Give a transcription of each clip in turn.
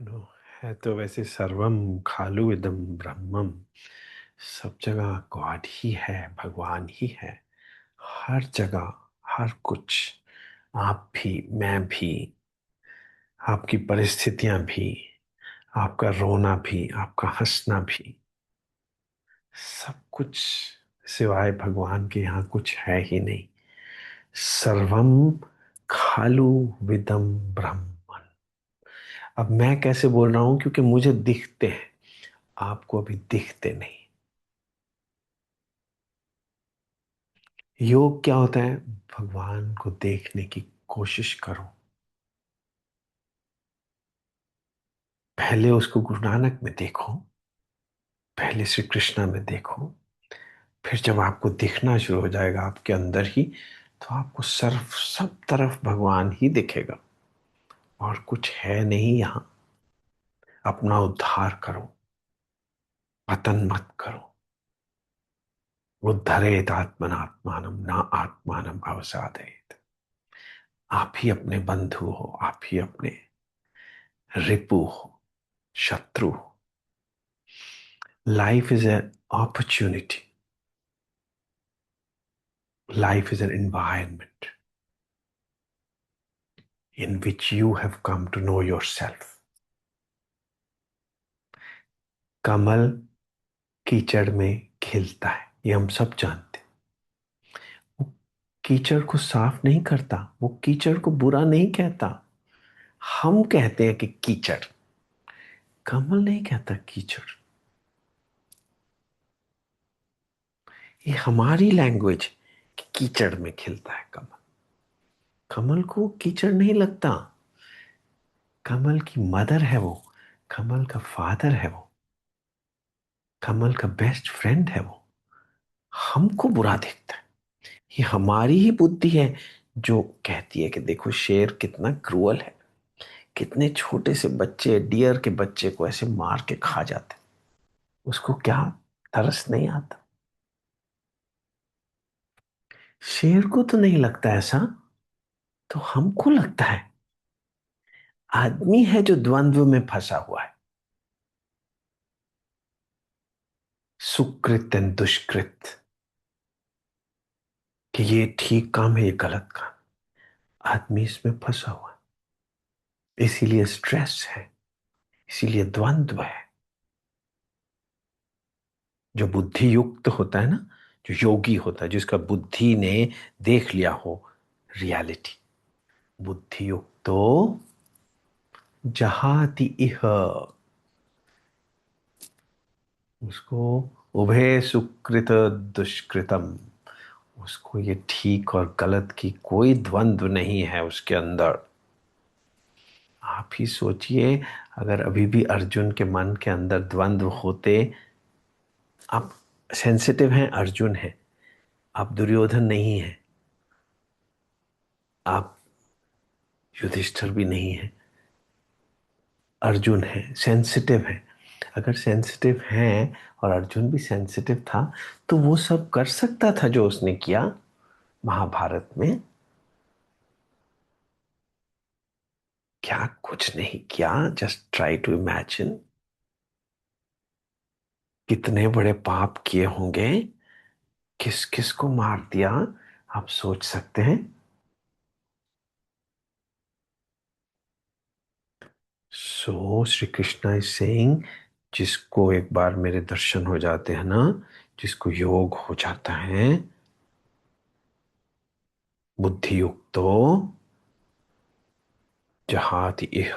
No है तो वैसे सर्वम खालु इदम ब्रह्मम। सब जगह गॉड ही है, भगवान ही है। हर जगह, हर कुछ। आप भी, मैं भी, आपकी परिस्थितियां भी, आपका रोना भी, आपका हंसना भी, सब कुछ सिवाय भगवान के यहाँ कुछ है ही नहीं। सर्वम खालु विदम ब्रह्म। अब मैं कैसे बोल रहा हूं? क्योंकि मुझे दिखते हैं, आपको अभी दिखते नहीं। योग क्या होता है? भगवान को देखने की कोशिश करो। पहले उसको गुरु नानक में देखो, पहले श्री कृष्णा में देखो। फिर जब आपको दिखना शुरू हो जाएगा आपके अंदर ही, तो आपको सर्व सब तरफ भगवान ही दिखेगा और कुछ है नहीं यहाँ। अपना उद्धार करो, पतन मत करो। उद्धरेत आत्मनात्मानम ना आत्मानम अवसादेत। आप ही अपने बंधु हो, आप ही अपने रिपु हो, शत्रु हो। Life is an opportunity. Life is an environment in which you have come to know yourself. कमल कीचड़ में खिलता है, ये हम सब जानते हैं। वो कीचड़ को साफ नहीं करता, वो कीचड़ को बुरा नहीं कहता। हम कहते हैं कि कीचड़, कमल नहीं कहता कीचड़। ये हमारी लैंग्वेज कि कीचड़ में खिलता है कमल। कमल को कीचड़ नहीं लगता। कमल की मदर है वो, कमल का फादर है वो, कमल का बेस्ट फ्रेंड है वो। हमको बुरा दिखता है। ये हमारी ही बुद्धि है जो कहती है कि देखो शेर कितना क्रूअल है, कितने छोटे से बच्चे, डियर के बच्चे को ऐसे मार के खा जाते, उसको क्या तरस नहीं आता? शेर को तो नहीं लगता ऐसा, तो हमको लगता है। आदमी है जो द्वंद्व में फंसा हुआ है, सुकृत एंड दुष्कृत, कि ये ठीक काम है, ये गलत काम। आदमी इसमें फंसा हुआ है, इसीलिए स्ट्रेस है, इसीलिए द्वंद्व है। जो बुद्धि युक्त होता है ना, जो योगी होता है, जिसका बुद्धि ने देख लिया हो रियलिटी, बुद्धि युक्त तो जहाति इह, उसको उभय सुकृत दुष्कृतम, उसको ये ठीक और गलत की कोई द्वंद्व नहीं है उसके अंदर। आप ही सोचिए, अगर अभी भी अर्जुन के मन के अंदर द्वंद्व होते। आप सेंसिटिव हैं, अर्जुन है, आप दुर्योधन नहीं है, आप युधिष्ठिर भी नहीं है, अर्जुन है, सेंसिटिव है। अगर सेंसिटिव हैं और अर्जुन भी सेंसिटिव था, तो वो सब कर सकता था जो उसने किया महाभारत में। क्या कुछ नहीं किया। जस्ट ट्राई टू इमेजिन कितने बड़े पाप किए होंगे, किस किस को मार दिया। आप सोच सकते हैं। सो श्री कृष्णा इज सेइंग, जिसको एक बार मेरे दर्शन हो जाते हैं ना, जिसको योग हो जाता है, बुद्धि युक्तो जहाति इह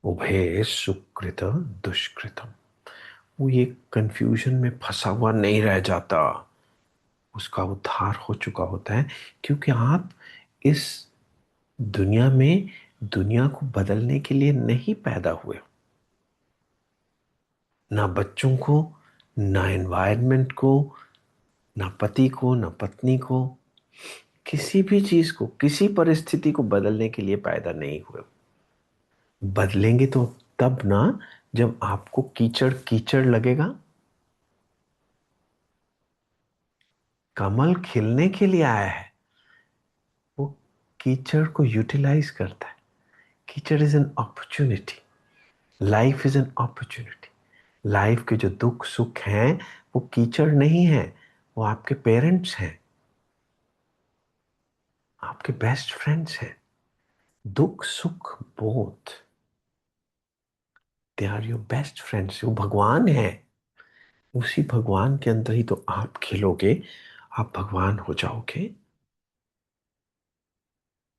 उभे सुकृत दुष्कृतम। वो ये कंफ्यूजन में फंसा हुआ नहीं रह जाता, उसका उद्धार हो चुका होता है। क्योंकि आप इस दुनिया में दुनिया को बदलने के लिए नहीं पैदा हुए। ना बच्चों को, ना एनवायरनमेंट को, ना पति को, ना पत्नी को, किसी भी चीज को, किसी परिस्थिति को बदलने के लिए पैदा नहीं हुए। बदलेंगे तो तब ना, जब आपको कीचड़ कीचड़ लगेगा। कमल खिलने के लिए आया है, वो कीचड़ को यूटिलाइज करता है। कीचड़ is an opportunity, life is an opportunity. Life के जो दुख सुख हैं वो कीचड़ नहीं है, वो आपके पेरेंट्स हैं, आपके बेस्ट फ्रेंड्स हैं। दुख सुख both, they are your best friends. वो भगवान है, उसी भगवान के अंदर ही तो आप खिलोगे, आप भगवान हो जाओगे।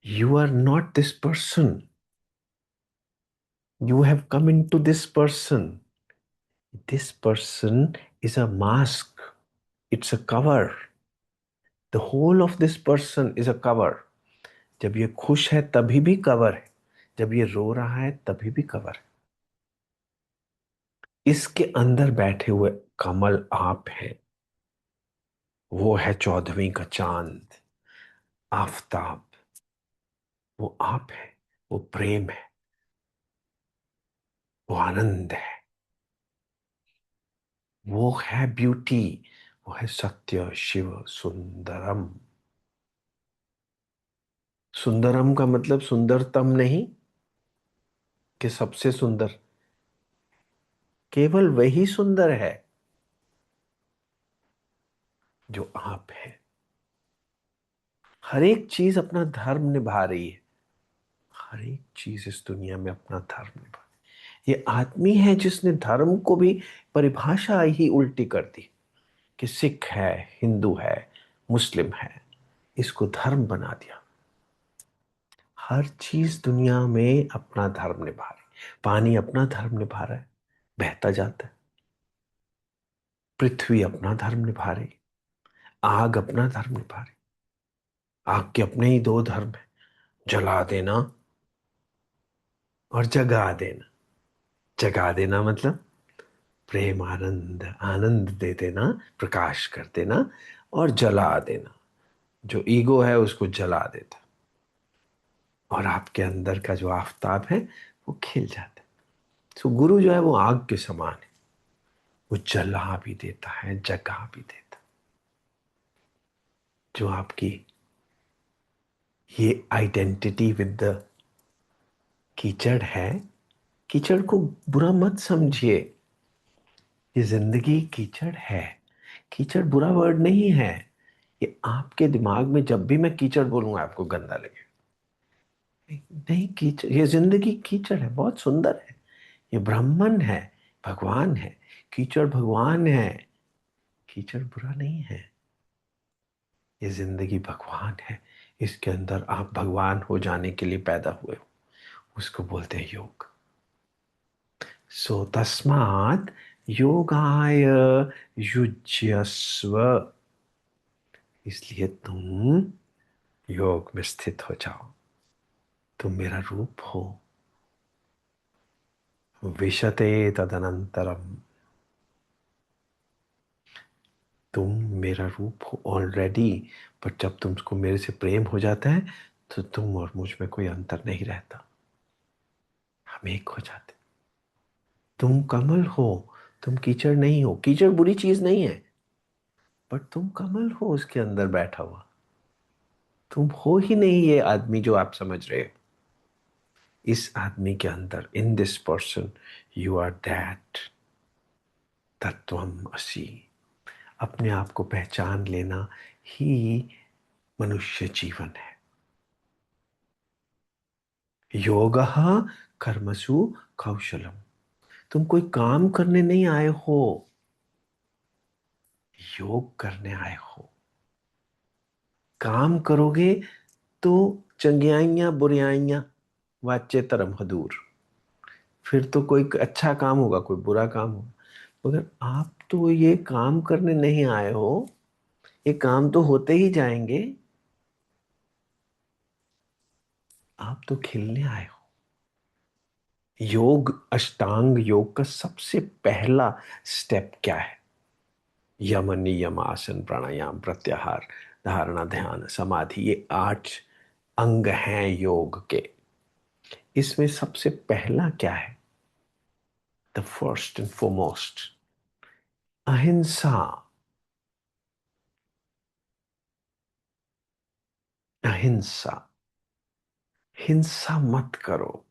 You are not this person, you have come into this person. This person is a mask, it's a cover. The whole of this person is a cover. जब ये खुश है तभी भी कवर है, जब ये रो रहा है तभी भी कवर है। इसके अंदर बैठे हुए कमल आप हैं। वो है 14वीं का चांद, आफताब। वो आप है, वो प्रेम है, वो आनंद है, वो है ब्यूटी, वो है सत्य शिव सुंदरम। सुंदरम का मतलब सुंदरतम नहीं कि सबसे सुंदर, केवल वही सुंदर है जो आप है। हर एक चीज अपना धर्म निभा रही है, हर एक चीज इस दुनिया में अपना धर्म निभा रही है। ये आदमी है जिसने धर्म को भी परिभाषा ही उल्टी कर दी कि सिख है, हिंदू है, मुस्लिम है, इसको धर्म बना दिया। हर चीज दुनिया में अपना धर्म निभा रही। पानी अपना धर्म निभा रहा है, बहता जाता है। पृथ्वी अपना धर्म निभा रही, आग अपना धर्म निभा रही। आग के अपने ही दो धर्म है, जला देना और जगा देना। जगा देना मतलब प्रेम आनंद, आनंद दे देना, प्रकाश कर देना। और जला देना, जो ईगो है उसको जला देता। और आपके अंदर का जो आफताब है वो खिल जाता है। तो गुरु जो है वो आग के समान है, वो जला भी देता है, जगा भी देता है। जो आपकी ये आइडेंटिटी विद द कीचड़ है, कीचड़ को बुरा मत समझिए। ये जिंदगी कीचड़ है, कीचड़ बुरा वर्ड नहीं है। ये आपके दिमाग में जब भी मैं कीचड़ बोलूंगा आपको गंदा लगेगा। नहीं, कीचड़, ये जिंदगी कीचड़ है, बहुत सुंदर है। ये ब्राह्मण है, भगवान है। कीचड़ भगवान है, कीचड़ बुरा नहीं है। ये जिंदगी भगवान है, इसके अंदर आप भगवान हो जाने के लिए पैदा हुए हो। उसको बोलते हैं योग। सो तस्मात् योगाय युज्यस्व। इसलिए तुम योग में स्थित हो जाओ। तुम मेरा रूप हो। विशते तदनंतरम। तुम मेरा रूप हो ऑलरेडी। पर जब तुमको मेरे से प्रेम हो जाता है तो तुम और मुझ में कोई अंतर नहीं रहता, हम एक हो जाते। तुम कमल हो, तुम कीचड़ नहीं हो। कीचड़ बुरी चीज नहीं है, पर तुम कमल हो उसके अंदर बैठा हुआ। तुम हो ही नहीं ये आदमी जो आप समझ रहे हो। इस आदमी के अंदर, in this person, you are that तत्वम असि। अपने आप को पहचान लेना ही मनुष्य जीवन है। योग कर्मसु कौशलम। तुम कोई काम करने नहीं आए हो, योग करने आए हो। काम करोगे तो चंगियाइयां बुराइयां वाच्य तरम हदूर, फिर तो कोई अच्छा काम होगा, कोई बुरा काम होगा। मगर आप तो ये काम करने नहीं आए हो, ये काम तो होते ही जाएंगे। आप तो खिलने आए हो। योग, अष्टांग योग का सबसे पहला स्टेप क्या है? यम नियम आसन प्राणायाम प्रत्याहार धारणा ध्यान समाधि, ये 8 अंग हैं योग के। इसमें सबसे पहला क्या है? द फर्स्ट एंड फॉरमोस्ट, अहिंसा। अहिंसा, हिंसा मत करो।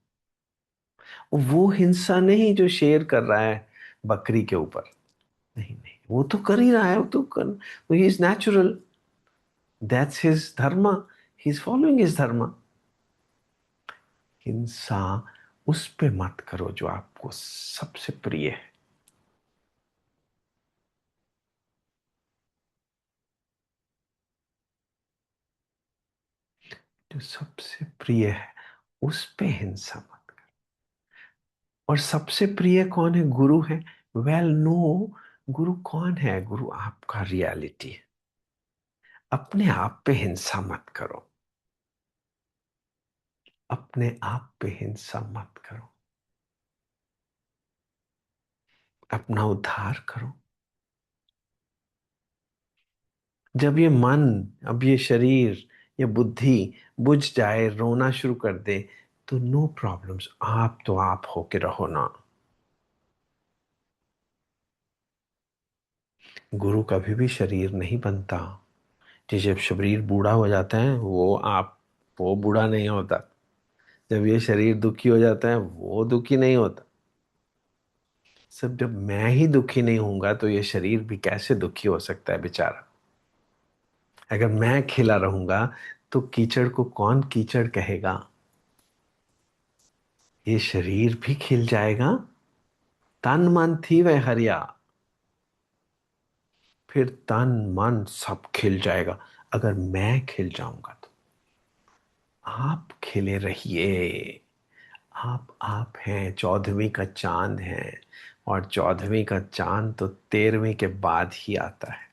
वो हिंसा नहीं जो शेर कर रहा है बकरी के ऊपर। नहीं नहीं, वो तो कर ही रहा है, वो तो कर, he is natural, that's his धर्म, ही इज फॉलोइंग हिज धर्म। हिंसा उस पे मत करो जो आपको सबसे प्रिय है। जो सबसे प्रिय है उस पे हिंसा मत करो। और सबसे प्रिय कौन है? गुरु है। वेल नो, गुरु कौन है? गुरु आपका रियलिटी है। अपने आप पे हिंसा मत करो, अपने आप पे हिंसा मत करो, अपना उद्धार करो। जब ये मन, अब ये शरीर, ये बुद्धि बुझ जाए, रोना शुरू कर दे, तो नो प्रॉब्लम्स, आप तो आप होके रहो ना। गुरु कभी भी शरीर नहीं बनता। कि जब शरीर बूढ़ा हो जाता है वो बूढ़ा नहीं होता। जब ये शरीर दुखी हो जाता है वो दुखी नहीं होता। सब जब मैं ही दुखी नहीं होऊंगा तो ये शरीर भी कैसे दुखी हो सकता है बेचारा। अगर मैं खिला रहूंगा तो कीचड़ को कौन कीचड़ कहेगा? ये शरीर भी खिल जाएगा, तन मन थी वह हरिया, फिर तन मन सब खिल जाएगा। अगर मैं खिल जाऊंगा तो आप खिले रहिए। आप हैं, 14वीं का चांद है, और 14वीं का चांद तो 13वीं के बाद ही आता है।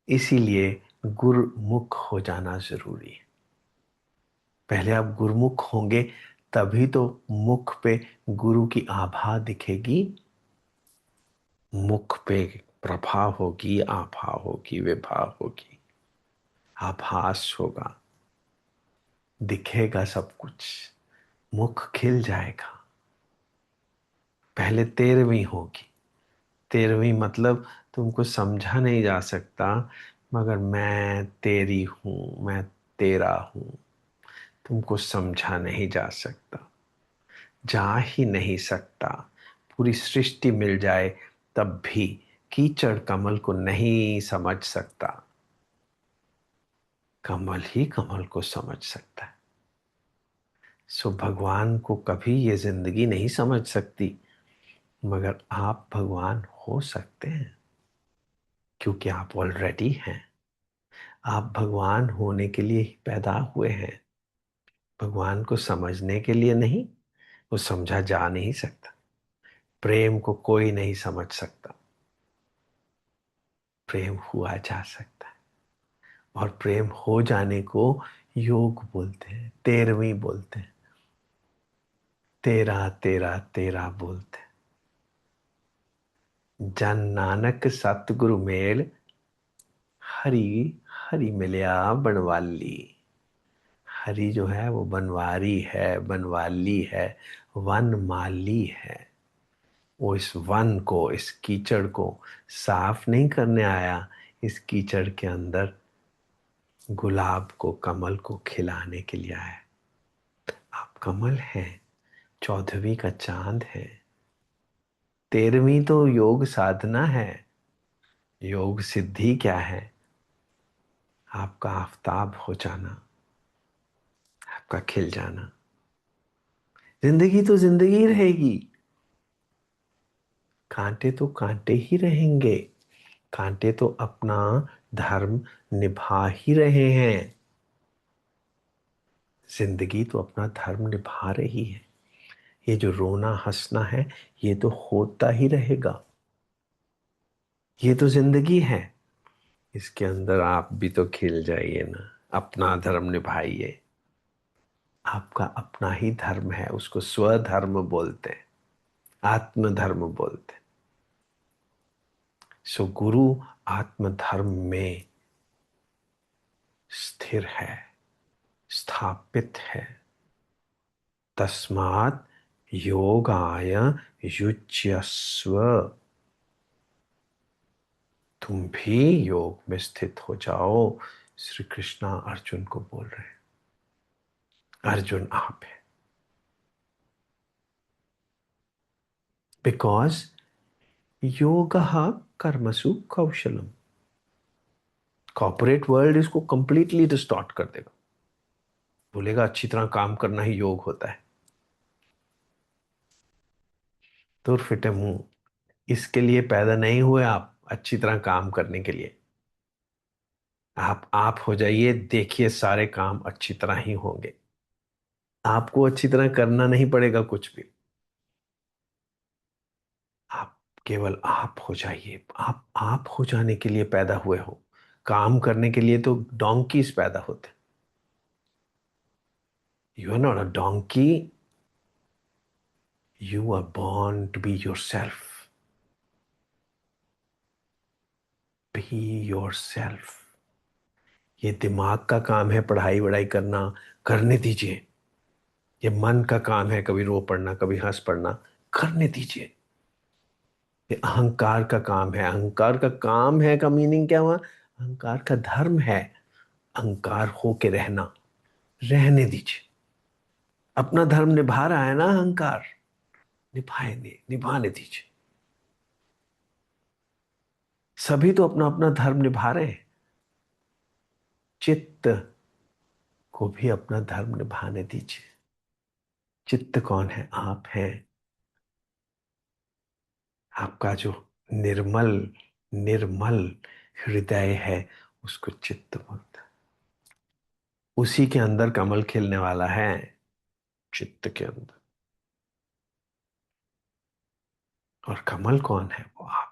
इसीलिए गुरुमुख हो जाना जरूरी है। पहले आप गुरुमुख होंगे, तभी तो मुख पे गुरु की आभा दिखेगी, मुख पे प्रभा होगी, आभा होगी, विभा होगी, आभास होगा, दिखेगा सब कुछ, मुख खिल जाएगा। पहले 13वीं होगी। 13वीं मतलब तुमको समझा नहीं जा सकता, मगर मैं तेरी हूं, मैं तेरा हूं, तुमको समझा नहीं जा सकता, जा ही नहीं सकता। पूरी सृष्टि मिल जाए तब भी कीचड़ कमल को नहीं समझ सकता, कमल ही कमल को समझ सकता है। सो भगवान को कभी ये जिंदगी नहीं समझ सकती, मगर आप भगवान हो सकते हैं, क्योंकि आप ऑलरेडी हैं। आप भगवान होने के लिए ही पैदा हुए हैं, भगवान को समझने के लिए नहीं। वो समझा जा नहीं सकता। प्रेम को कोई नहीं समझ सकता, प्रेम हुआ जा सकता है। और प्रेम हो जाने को योग बोलते हैं, 13वीं बोलते हैं, तेरा तेरा तेरा बोलते हैं। जन नानक सतगुरु मेल, हरि हरि मिलया बनवाली। हरि जो है वो बनवारी है, बनवाली है, वन माली है। वो इस वन को, इस कीचड़ को साफ नहीं करने आया, इस कीचड़ के अंदर गुलाब को, कमल को खिलाने के लिए आया। आप कमल हैं, 14वीं का चांद है। 13वीं तो योग साधना है। योग सिद्धि क्या है? आपका आफताब हो जाना, आपका खिल जाना। जिंदगी तो जिंदगी रहेगी, कांटे तो कांटे ही रहेंगे। कांटे तो अपना धर्म निभा ही रहे हैं, जिंदगी तो अपना धर्म निभा रही है। ये जो रोना हंसना है, ये तो होता ही रहेगा। ये तो जिंदगी है, इसके अंदर आप भी तो खिल जाइए ना, अपना धर्म निभाइए। आपका अपना ही धर्म है, उसको स्वधर्म बोलते हैं, आत्मधर्म बोलते हैं। सो गुरु आत्मधर्म में स्थिर है, स्थापित है। तस्मात् योगाय युज्यस्व। तुम भी योग में स्थित हो जाओ। श्री कृष्णा अर्जुन को बोल रहे हैं, अर्जुन आप है। बिकॉज योग कर्मसु कौशलम। कॉर्पोरेट वर्ल्ड इसको कंप्लीटली डिस्टॉर्ट कर देगा, बोलेगा अच्छी तरह काम करना ही योग होता है। तो फिटे मुंह, इसके लिए पैदा नहीं हुए आप अच्छी तरह काम करने के लिए। आप हो जाइए, देखिए सारे काम अच्छी तरह ही होंगे। आपको अच्छी तरह करना नहीं पड़ेगा कुछ भी। आप केवल आप हो जाइए। आप हो जाने के लिए पैदा हुए हो। काम करने के लिए तो डोंकीज पैदा होते। You are not a donkey, you are born to be yourself. Be yourself. ये दिमाग का काम है पढ़ाई वढ़ाई करना, करने दीजिए। ये मन का काम है कभी रो पड़ना कभी हंस पड़ना, करने दीजिए। ये अहंकार का काम है, अहंकार का काम है का मीनिंग क्या हुआ? अहंकार का धर्म है अहंकार हो के रहना, रहने दीजिए। अपना धर्म निभा रहा है ना अहंकार, निभाएंगे, निभाने दीजिए। सभी तो अपना अपना धर्म निभा रहे हैं। चित्त को भी अपना धर्म निभाने दीजिए। चित्त कौन है? आप हैं। आपका जो निर्मल निर्मल हृदय है उसको चित्त बोलते हैं। उसी के अंदर कमल खिलने वाला है, चित्त के अंदर। और कमल कौन है? वो आप।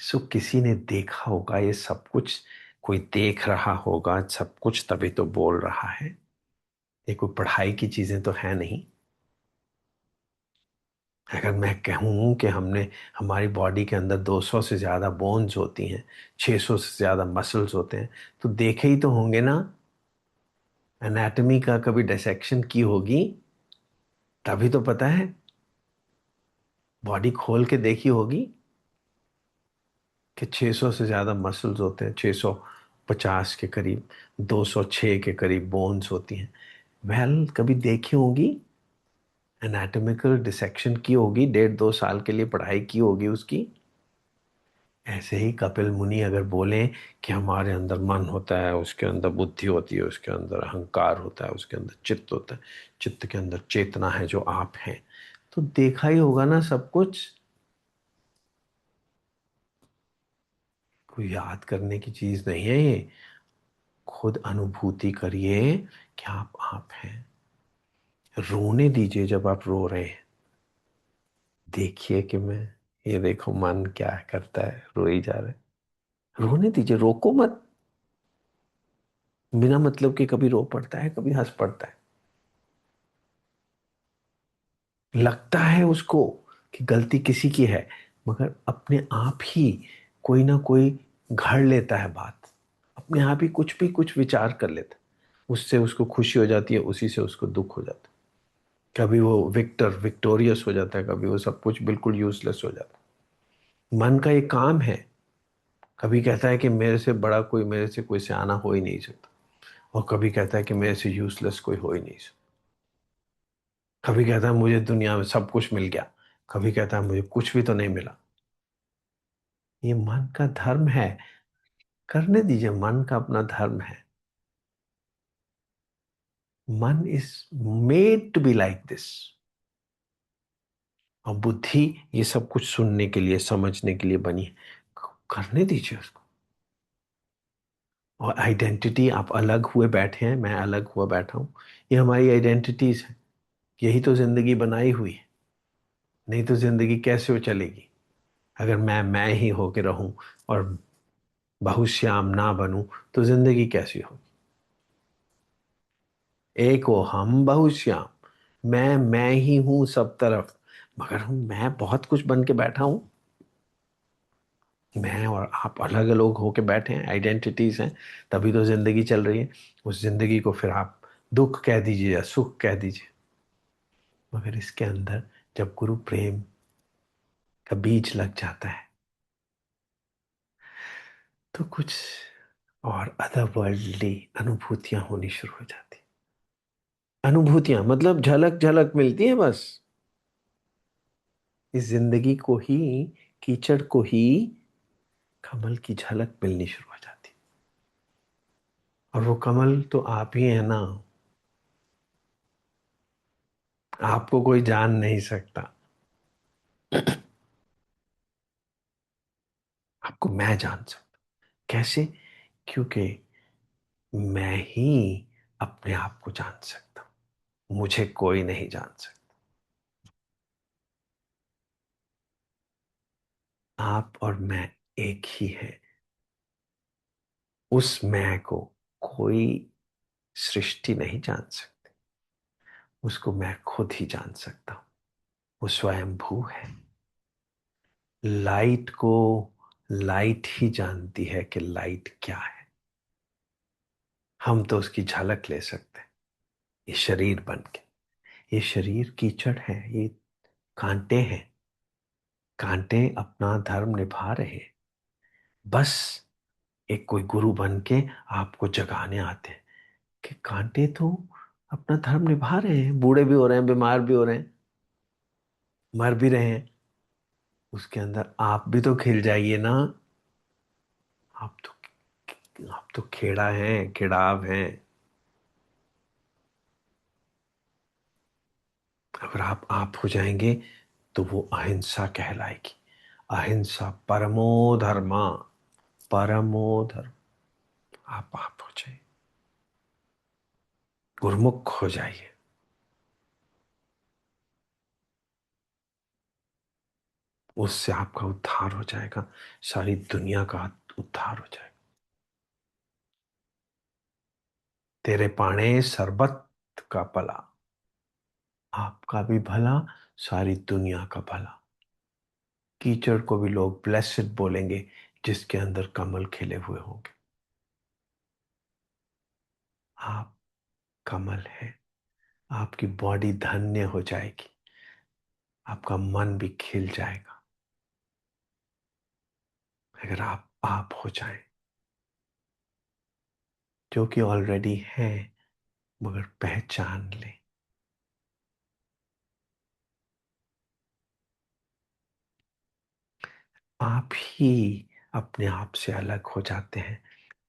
सो किसी ने देखा होगा ये सब कुछ, कोई देख रहा होगा सब कुछ, तभी तो बोल रहा है। ये कोई पढ़ाई की चीजें तो है नहीं। अगर मैं कहूं कि हमने, हमारी बॉडी के अंदर 200 से ज्यादा बोन्स होती हैं, 600 से ज्यादा मसल्स होते हैं, तो देखे ही तो होंगे ना। एनाटॉमी का कभी डिसेक्शन की होगी तभी तो पता है। बॉडी खोल के देखी होगी कि 600 से ज्यादा मसल्स होते हैं, 650 के करीब, 206 के करीब बोन्स होती हैं। वेल कभी देखी होगी, एनाटॉमिकल डिसेक्शन की होगी, 1.5 2 साल के लिए पढ़ाई की होगी उसकी। ऐसे ही कपिल मुनि अगर बोलें कि हमारे अंदर मन होता है, उसके अंदर बुद्धि होती है, उसके अंदर अहंकार होता है, उसके अंदर चित्त होता है, चित्त के अंदर चेतना है जो आप हैं, तो देखा ही होगा ना सब कुछ। कोई याद करने की चीज नहीं है ये। खुद अनुभूति करिए कि आप हैं। रोने दीजिए जब आप रो रहे हैं। देखिए कि मैं, ये देखो मन क्या करता है, रो ही जा रहा है। रोने दीजिए, रोको मत। बिना मतलब के कभी रो पड़ता है, कभी हंस पड़ता है। लगता है उसको कि गलती किसी की है, मगर अपने आप ही कोई ना कोई घड़ लेता है बात। अपने आप ही कुछ भी कुछ विचार कर लेता है। उससे उसको खुशी हो जाती है, उसी से उसको दुख हो जाता है। कभी वो विक्टोरियस हो जाता है, कभी वो सब कुछ बिल्कुल यूजलेस हो जाता है। मन का एक काम है। कभी कहता है कि मेरे से बड़ा कोई, मेरे से कोई सियाना हो ही नहीं सकता। और कभी कहता है कि मेरे से यूजलेस कोई हो ही नहीं सकता। कभी कहता है मुझे दुनिया में सब कुछ मिल गया, कभी कहता है मुझे कुछ भी तो नहीं मिला। ये मन का धर्म है। करने दीजिए, मन का अपना धर्म है। मन is made to be like this. और बुद्धि ये सब कुछ सुनने के लिए, समझने के लिए बनी है। करने दीजिए उसको। और आइडेंटिटी, आप अलग हुए बैठे हैं, मैं अलग हुआ बैठा हूं, ये हमारी आइडेंटिटीज है। यही तो जिंदगी बनाई हुई है। नहीं तो जिंदगी कैसे हो चलेगी अगर मैं ही होके रहूं और बहुश्याम ना बनूं, तो जिंदगी कैसी हो? एक हो हम बहुश्याम, मैं ही हूं सब तरफ, मगर हूं मैं बहुत कुछ बन के बैठा हूं। मैं और आप अलग अलग होके बैठे हैं, आइडेंटिटीज हैं, तभी तो जिंदगी चल रही है। उस जिंदगी को फिर आप दुख कह दीजिए या सुख कह दीजिए, मगर इसके अंदर जब गुरु प्रेम का बीज लग जाता है तो कुछ और अदरवर्ल्डली अनुभूतियां होनी शुरू हो जाती। अनुभूतियां मतलब झलक झलक मिलती है बस। इस जिंदगी को ही, कीचड़ को ही कमल की झलक मिलनी शुरू हो जाती। और वो कमल तो आप ही है ना। आपको कोई जान नहीं सकता, आपको मैं जान सकता। कैसे? क्योंकि मैं ही अपने आप को जान सकता हूं, मुझे कोई नहीं जान सकता। आप और मैं एक ही है। उस मैं को कोई सृष्टि नहीं जान सकती, उसको मैं खुद ही जान सकता हूं। वो स्वयंभू है। लाइट को लाइट ही जानती है कि लाइट क्या है। हम तो उसकी झलक ले सकते हैं, ये शरीर बन के। ये शरीर कीचड़ है, ये कांटे हैं। कांटे अपना धर्म निभा रहे हैं। बस एक कोई गुरु बन के आपको जगाने आते हैं कि कांटे तो अपना धर्म निभा रहे हैं, बूढ़े भी हो रहे हैं, बीमार भी हो रहे हैं, मर भी रहे हैं। उसके अंदर आप भी तो खिल जाइए ना। आप तो खेड़ा हैं, खिड़ाव हैं। अगर आप हो जाएंगे तो वो अहिंसा कहलाएगी। अहिंसा परमो धर्मा। परमो धर्म। आप हो जाइए, गुरमुख हो जाइए। उससे आपका उद्धार हो जाएगा, सारी दुनिया का उद्धार हो जाएगा। तेरे पाणे सरबत का भला। आपका भी भला, सारी दुनिया का भला। कीचड़ को भी लोग ब्लेसिड बोलेंगे जिसके अंदर कमल खिले हुए होंगे। आप कमल है। आपकी बॉडी धन्य हो जाएगी, आपका मन भी खिल जाएगा अगर आप हो जाएं, जो कि ऑलरेडी है, मगर पहचान लें। आप ही अपने आप से अलग हो जाते हैं,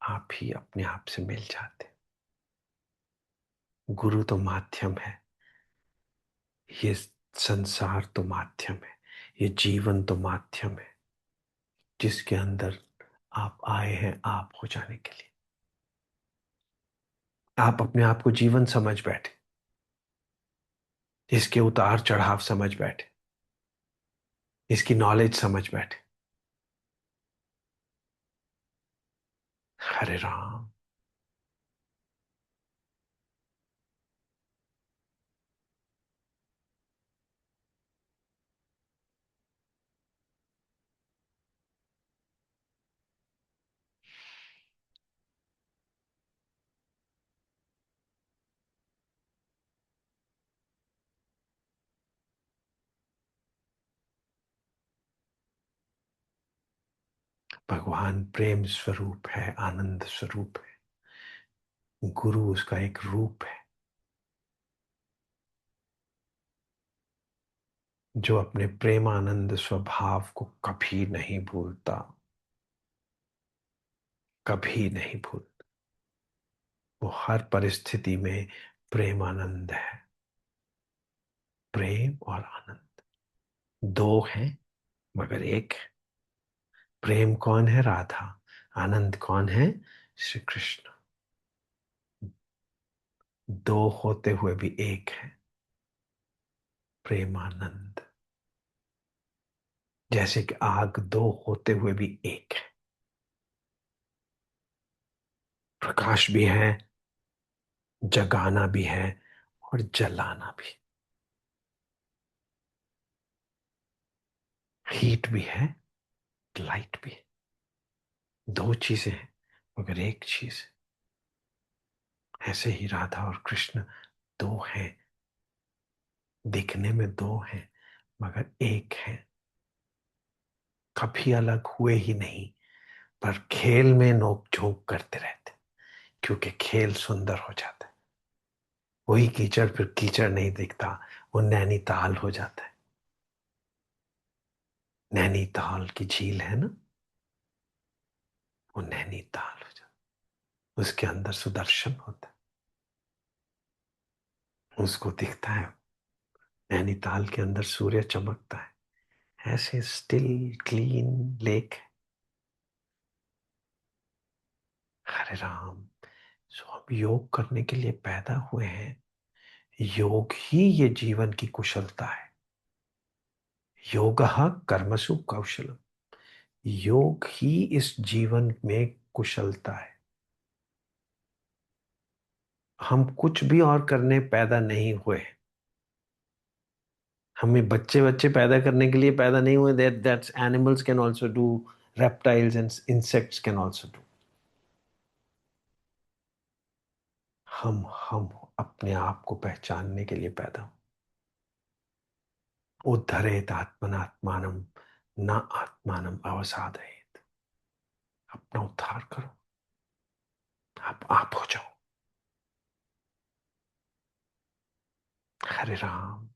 आप ही अपने आप से मिल जाते हैं। गुरु तो माध्यम है, ये संसार तो माध्यम है, ये जीवन तो माध्यम है जिसके अंदर आप आए हैं आप हो जाने के लिए। आप अपने आप को जीवन समझ बैठे, इसके उतार चढ़ाव समझ बैठे, इसकी नॉलेज समझ बैठे। हरे राम। भगवान प्रेम स्वरूप है, आनंद स्वरूप है। गुरु उसका एक रूप है जो अपने प्रेमानंद स्वभाव को कभी नहीं भूलता, कभी नहीं भूलता। वो हर परिस्थिति में प्रेमानंद है। प्रेम और आनंद दो हैं मगर एक है। प्रेम कौन है? राधा। आनंद कौन है? श्री कृष्ण। दो होते हुए भी एक है, प्रेमानंद। जैसे कि आग दो होते हुए भी एक है, प्रकाश भी है, जगाना भी है और जलाना भी। हीट भी है, लाइट भी है। दो चीजें हैं मगर एक चीज है। ऐसे ही राधा और कृष्ण दो हैं, दिखने में दो हैं मगर एक है। कभी अलग हुए ही नहीं, पर खेल में नोक झोंक करते रहते, क्योंकि खेल सुंदर हो जाता है। वही कीचड़ फिर कीचड़ नहीं दिखता, वो नैनीताल हो जाता है। नैनीताल की झील है ना, वो नैनीताल हो जाता, उसके अंदर सुदर्शन होता है, उसको दिखता है। नैनीताल के अंदर सूर्य चमकता है, ऐसे स्टिल क्लीन लेक। हरे राम। सो हम योग करने के लिए पैदा हुए हैं। योग ही ये जीवन की कुशलता है। योगः कर्मसु कौशलम। योग ही इस जीवन में कुशलता है। हम कुछ भी और करने पैदा नहीं हुए। हमें बच्चे बच्चे पैदा करने के लिए पैदा नहीं हुए। That's animals can also do, reptiles and insects can also do. हम अपने आप को पहचानने के लिए पैदा हुए। उद्धरेत आत्मनात्मानम न आत्मानम अवसादयेत। अपना उद्धार करो, आप हो जाओ। हरे राम।